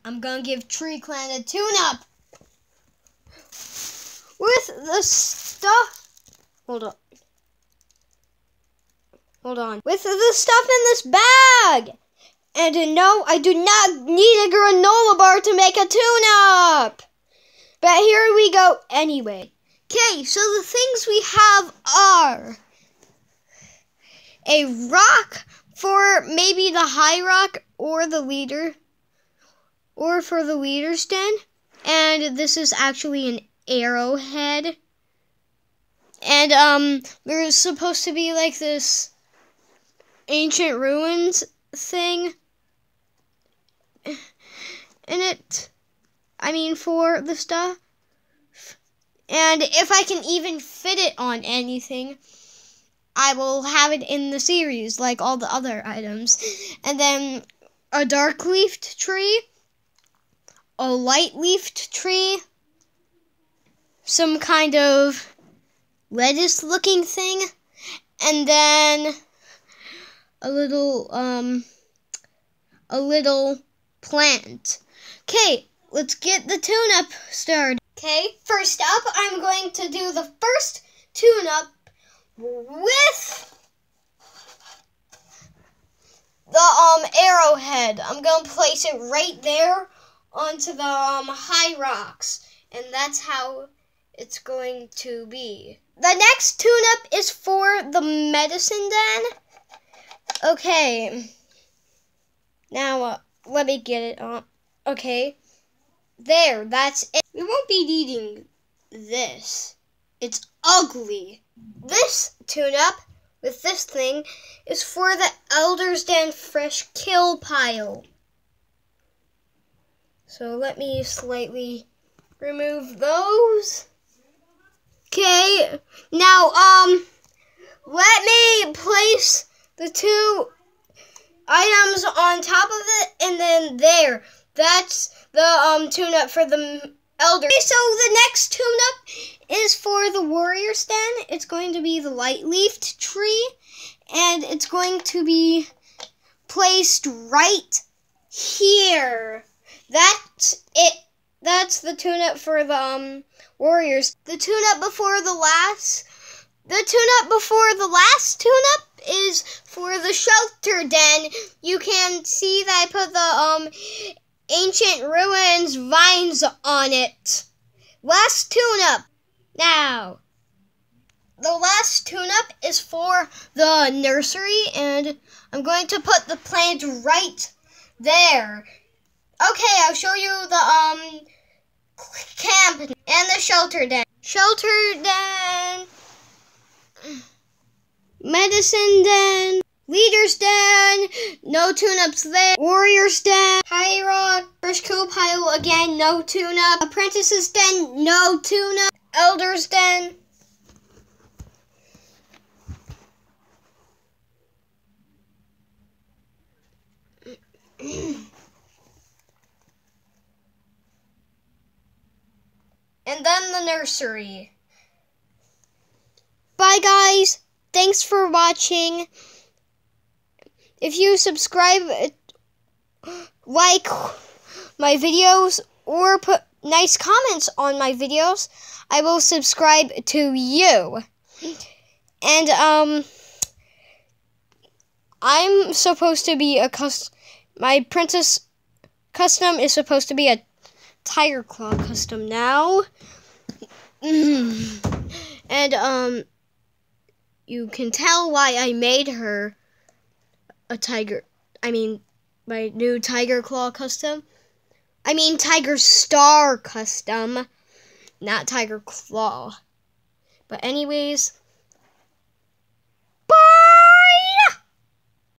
I'm gonna give Tree Clan a tune-up with the stuff. Hold on. With the stuff in this bag. And no, I do not need a granola bar to make a tune-up. But here we go anyway. Okay, so the things we have are a rock for maybe the high rock or the leader, or for the leader's den. And this is actually an arrowhead. And there's supposed to be like this ancient ruins thing in it. For the stuff. And if I can even fit it on anything, I will have it in the series like all the other items. And then a dark-leafed tree, a light-leafed tree, some kind of lettuce-looking thing, and then a little plant. Okay, let's get the tune-up started. Okay, first up, I'm going to do the first tune-up with the arrowhead. I'm going to place it right there onto the high rocks, and that's how it's going to be. The next tune-up is for the medicine den. Okay, now let me get it on. Okay, there, that's it. We won't be needing this. It's ugly. This tune-up with this thing is for the Elder's Den fresh kill pile. So let me slightly remove those. Okay, now let me place the two items on top of it, and then there. That's the tune-up for the Elder. Okay, so the next tune-up is for the Warrior's Den. It's going to be the light-leafed tree, and it's going to be placed right here. That's it. That's the tune-up for the Warriors. The tune-up before the last tune-up is for the Shelter Den. You can see that I put the ancient ruins vines on it. Last tune-up. Now, the last tune-up is for the nursery, and I'm going to put the plant right there. Okay, I'll show you the camp and the Shelter Den. Shelter Den, medicine den, leader's den, no tune-ups there. Warrior's den, high rock, first kill pile again, no tune-up. Apprentice's den, no tune-up. Elder's den. And then the nursery. Bye guys. Thanks for watching. If you subscribe, like my videos, or put nice comments on my videos, I will subscribe to you. And I'm supposed to be my princess custom is supposed to be a Tiger Claw custom now. And you can tell why I made her a tiger. My new Tiger Claw custom. Tiger Star custom, not Tiger Claw. But anyways,